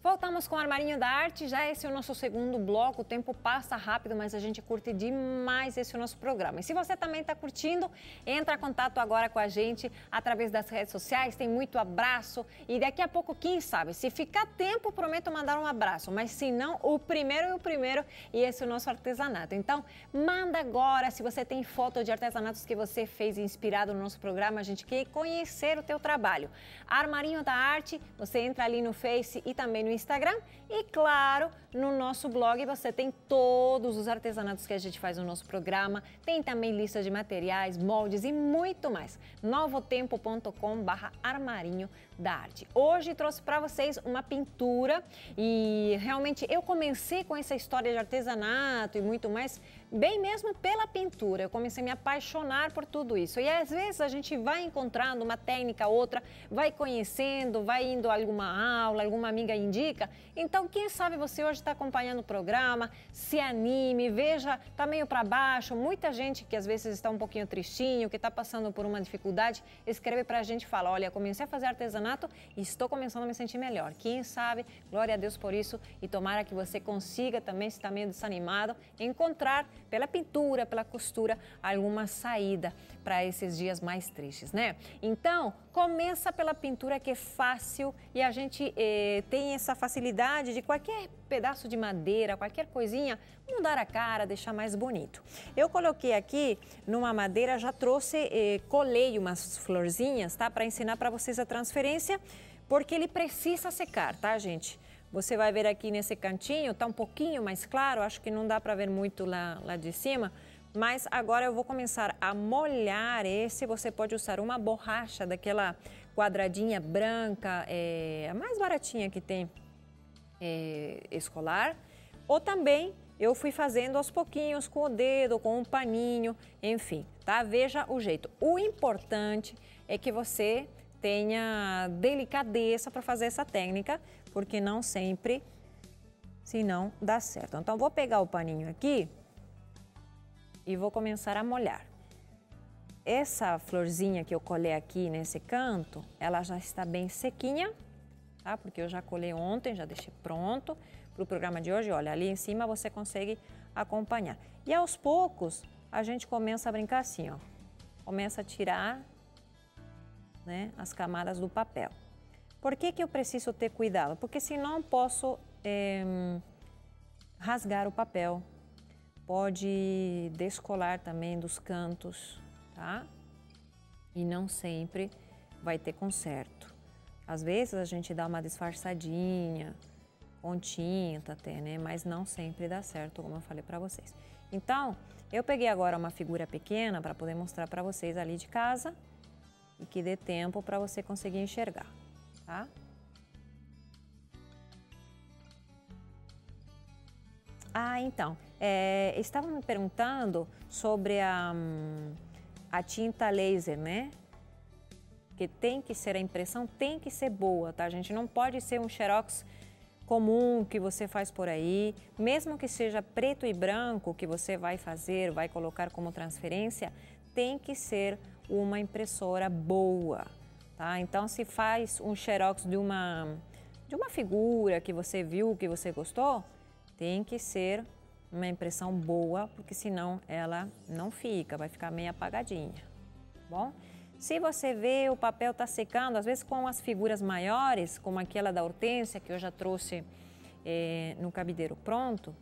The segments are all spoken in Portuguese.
Voltamos com o Armarinho da Arte, já esse é o nosso segundo bloco, o tempo passa rápido, mas a gente curte demais esse é o nosso programa. E se você também está curtindo, entra em contato agora com a gente através das redes sociais, tem muito abraço e daqui a pouco, quem sabe, se ficar tempo, prometo mandar um abraço, mas se não, o primeiro e esse é o nosso artesanato. Então, manda agora, se você tem foto de artesanatos que você fez inspirado no nosso programa, a gente quer conhecer o teu trabalho. Armarinho da Arte, você entra ali no Face e também no Instagram e, claro, no nosso blog você tem todos os artesanatos que a gente faz no nosso programa, tem também lista de materiais, moldes e muito mais. novotempo.com/armarinho da arte. Hoje trouxe para vocês uma pintura e realmente eu comecei com essa história de artesanato e muito mais bem mesmo pela pintura. Eu comecei a me apaixonar por tudo isso e às vezes a gente vai encontrando uma técnica, outra, vai conhecendo, vai indo a alguma aula, alguma amiga indica. Então, quem sabe você hoje está acompanhando o programa, se anime, veja, tá meio para baixo. Muita gente que às vezes está um pouquinho tristinho, que está passando por uma dificuldade, escreve para a gente e fala, olha, comecei a fazer artesanato e estou começando a me sentir melhor. Quem sabe, glória a Deus por isso e tomara que você consiga também, se está meio desanimado, encontrar pela pintura, pela costura, alguma saída para esses dias mais tristes, né? Então, começa pela pintura que é fácil e a gente tem essa facilidade de qualquer pedaço de madeira, qualquer coisinha, mudar a cara, deixar mais bonito. Eu coloquei aqui numa madeira, já trouxe, colei umas florzinhas, tá? Para ensinar para vocês a transferência, porque ele precisa secar, tá, gente? Você vai ver aqui nesse cantinho, tá um pouquinho mais claro, acho que não dá para ver muito lá de cima, mas agora eu vou começar a molhar esse, você pode usar uma borracha daquela quadradinha branca, a mais baratinha que tem, escolar, ou também eu fui fazendo aos pouquinhos com o dedo, com um paninho, enfim, tá? Veja o jeito. O importante é que você tenha delicadeza para fazer essa técnica, porque não sempre, se não, dá certo. Então, vou pegar o paninho aqui e vou começar a molhar. Essa florzinha que eu colei aqui nesse canto, ela já está bem sequinha, tá? Porque eu já colei ontem, já deixei pronto para o programa de hoje. Olha, ali em cima você consegue acompanhar. E aos poucos, a gente começa a brincar assim, ó. Começa a tirar, né, as camadas do papel. Por que eu preciso ter cuidado? Porque senão posso rasgar o papel, pode descolar também dos cantos, tá? E não sempre vai ter conserto. Às vezes a gente dá uma disfarçadinha, com tinta até, né? Mas não sempre dá certo, como eu falei para vocês. Então, eu peguei agora uma figura pequena para poder mostrar para vocês ali de casa e que dê tempo para você conseguir enxergar. Tá? Ah, então, estavam me perguntando sobre a tinta laser, né? Que tem que ser, a impressão tem que ser boa, tá? A gente não pode ser um xerox comum que você faz por aí, mesmo que seja preto e branco que você vai fazer, vai colocar como transferência, tem que ser uma impressora boa. Tá? Então, se faz um xerox de uma figura que você viu, que você gostou, tem que ser uma impressão boa, porque senão ela não fica, vai ficar meio apagadinha, tá bom? Se você vê o papel tá secando, às vezes com as figuras maiores, como aquela da Hortência, que eu já trouxe no cabideiro pronto,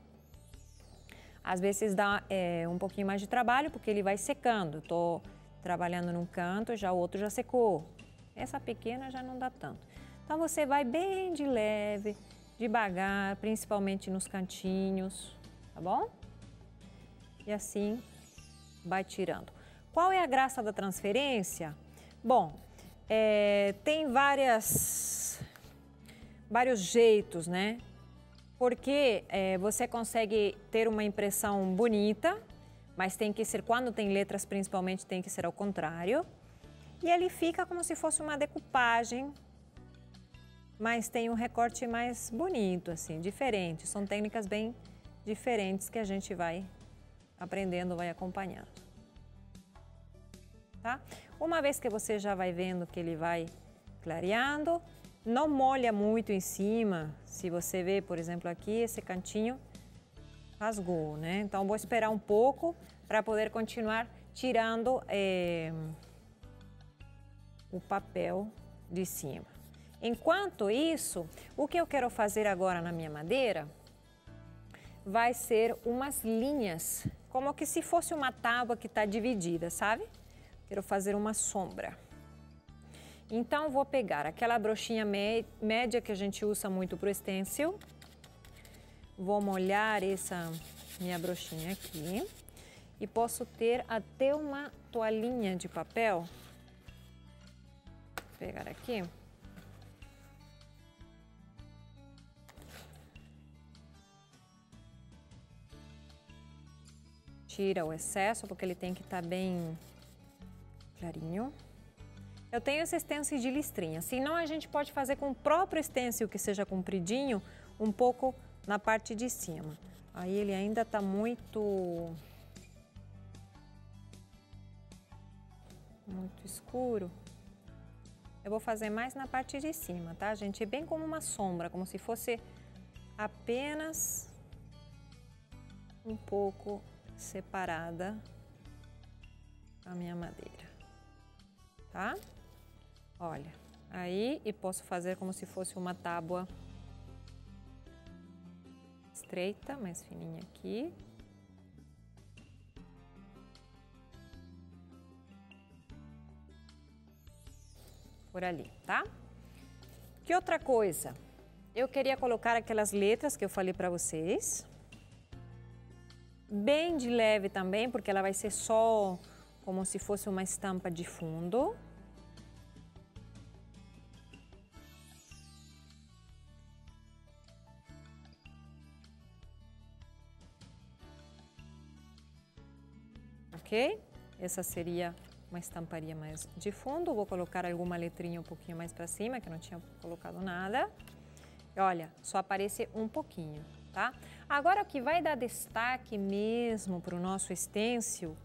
às vezes dá um pouquinho mais de trabalho, porque ele vai secando. Estou trabalhando num canto, já o outro já secou. Essa pequena já não dá tanto. Então, você vai bem de leve, devagar, principalmente nos cantinhos, tá bom? E assim, vai tirando. Qual é a graça da transferência? Bom, tem vários jeitos, né? Porque você consegue ter uma impressão bonita, mas tem que ser, quando tem letras principalmente, tem que ser ao contrário. E ele fica como se fosse uma decupagem, mas tem um recorte mais bonito, assim, diferente. São técnicas bem diferentes que a gente vai aprendendo, vai acompanhando. Tá? Uma vez que você já vai vendo que ele vai clareando, Não molha muito em cima. Se você ver, por exemplo, aqui, esse cantinho rasgou, né? Então, vou esperar um pouco para poder continuar tirando o papel de cima. Enquanto isso, o que eu quero fazer agora na minha madeira vai ser umas linhas, como que se fosse uma tábua que está dividida, sabe? Quero fazer uma sombra. Então, vou pegar aquela broxinha média que a gente usa muito para o stencil. Vou molhar essa minha broxinha aqui. E posso ter até uma toalhinha de papel. Vou pegar aqui. Tira o excesso, porque ele tem que estar bem clarinho. Eu tenho esse stencil de listrinha, senão a gente pode fazer com o próprio stencil que seja compridinho, um pouco na parte de cima. Aí ele ainda está muito escuro. Eu vou fazer mais na parte de cima, tá, gente? Bem como uma sombra, como se fosse apenas um pouco separada a minha madeira, tá? Olha, aí e posso fazer como se fosse uma tábua estreita, mais fininha aqui. Por ali, tá? Que outra coisa? Eu queria colocar aquelas letras que eu falei para vocês. Bem de leve também, porque ela vai ser só como se fosse uma estampa de fundo. Ok? Essa seria uma estamparia mais de fundo. Vou colocar alguma letrinha um pouquinho mais para cima, que eu não tinha colocado nada. E olha, só aparece um pouquinho, tá? Agora, o que vai dar destaque mesmo para o nosso stencil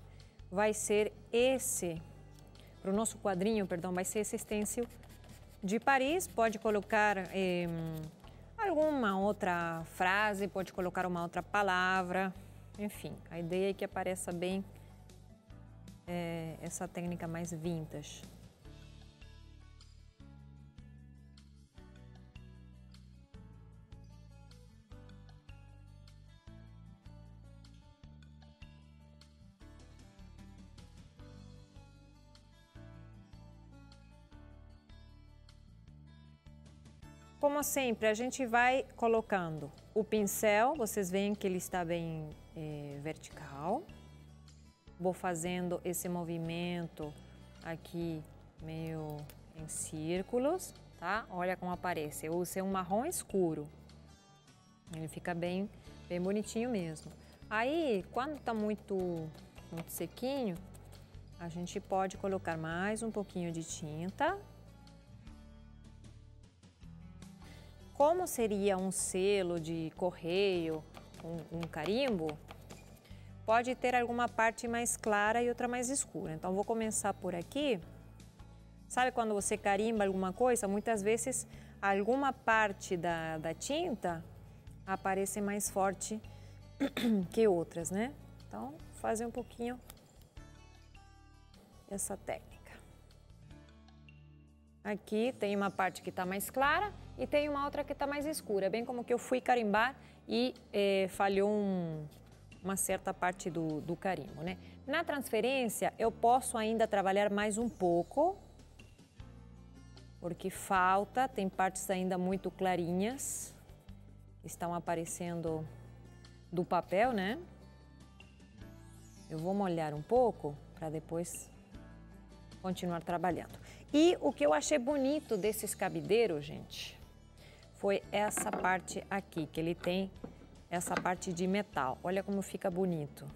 vai ser esse, para o nosso quadrinho, perdão, vai ser esse stencil de Paris. Pode colocar alguma outra frase, pode colocar uma outra palavra, enfim, a ideia é que apareça bem essa técnica mais vintage. Como sempre, a gente vai colocando o pincel, vocês veem que ele está bem vertical. Vou fazendo esse movimento aqui meio em círculos, tá? Olha como aparece. Eu usei um marrom escuro. Ele fica bem bonitinho mesmo. Aí, quando tá muito sequinho, a gente pode colocar mais um pouquinho de tinta. Como seria um selo de correio, um carimbo, pode ter alguma parte mais clara e outra mais escura. Então, vou começar por aqui. Sabe quando você carimba alguma coisa? Muitas vezes, alguma parte da tinta aparece mais forte que outras, né? Então, fazer um pouquinho essa técnica. Aqui tem uma parte que está mais clara e tem uma outra que está mais escura. Bem como que eu fui carimbar e falhou uma certa parte do carimbo, né? Na transferência, eu posso ainda trabalhar mais um pouco, porque falta, tem partes ainda muito clarinhas, que estão aparecendo do papel, né? Eu vou molhar um pouco para depois continuar trabalhando. E o que eu achei bonito desses cabideiros, gente, foi essa parte aqui, que ele tem essa parte de metal. Olha como fica bonito.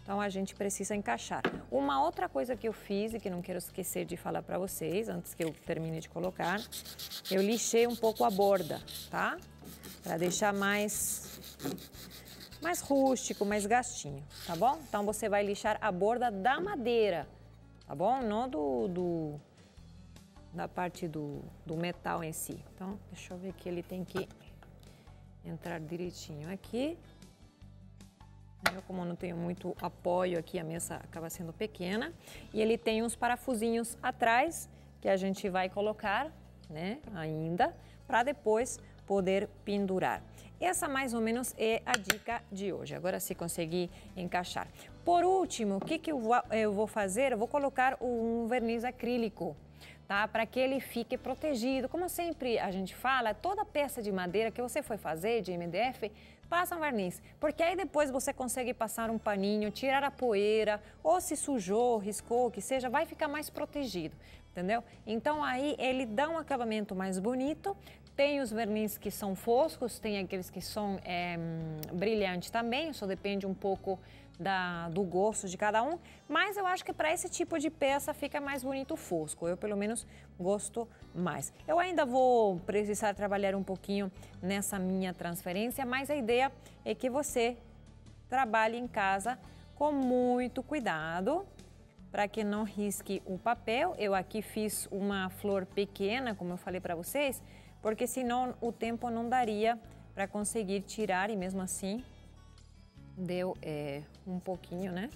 Então, a gente precisa encaixar. Uma outra coisa que eu fiz e que não quero esquecer de falar para vocês, antes que eu termine de colocar, eu lixei um pouco a borda, tá? Para deixar mais rústico, mais gastinho, tá bom? Então, você vai lixar a borda da madeira, tá bom? Não da parte do metal em si. Então, deixa eu ver que ele tem que entrar direitinho aqui. Eu, como não tenho muito apoio aqui, a mesa acaba sendo pequena. E ele tem uns parafusinhos atrás que a gente vai colocar, né, ainda, para depois poder pendurar. Essa mais ou menos é a dica de hoje. Agora, se conseguir encaixar. Por último, o que eu vou fazer? Eu vou colocar um verniz acrílico, tá? Para que ele fique protegido. Como sempre a gente fala, toda peça de madeira que você for fazer de MDF, passa um verniz, porque aí depois você consegue passar um paninho, tirar a poeira, ou se sujou, riscou, o que seja, vai ficar mais protegido, entendeu? Então aí ele dá um acabamento mais bonito. Tem os verniz que são foscos, tem aqueles que são brilhantes também, só depende um pouco do gosto de cada um, mas eu acho que para esse tipo de peça fica mais bonito o fosco, eu pelo menos gosto mais. Eu ainda vou precisar trabalhar um pouquinho nessa minha transferência, mas a ideia é que você trabalhe em casa com muito cuidado, para que não risque o papel. Eu aqui fiz uma flor pequena, como eu falei para vocês, porque senão o tempo não daria para conseguir tirar e mesmo assim deu um pouquinho, né?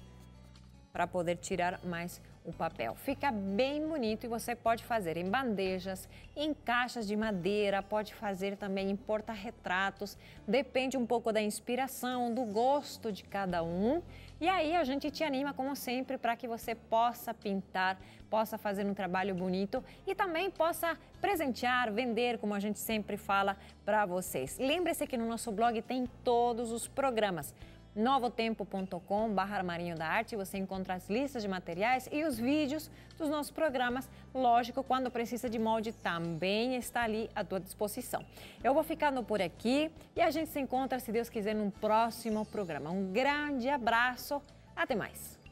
Para poder tirar mais o papel. Fica bem bonito e você pode fazer em bandejas, em caixas de madeira, pode fazer também em porta-retratos. Depende um pouco da inspiração, do gosto de cada um. E aí a gente te anima, como sempre, para que você possa pintar, possa fazer um trabalho bonito e também possa presentear, vender, como a gente sempre fala para vocês. Lembre-se que no nosso blog tem todos os programas. novotempo.com/Armarinho da Arte, você encontra as listas de materiais e os vídeos dos nossos programas. Lógico, quando precisa de molde também está ali à tua disposição. Eu vou ficando por aqui e a gente se encontra, se Deus quiser, num próximo programa. Um grande abraço, até mais!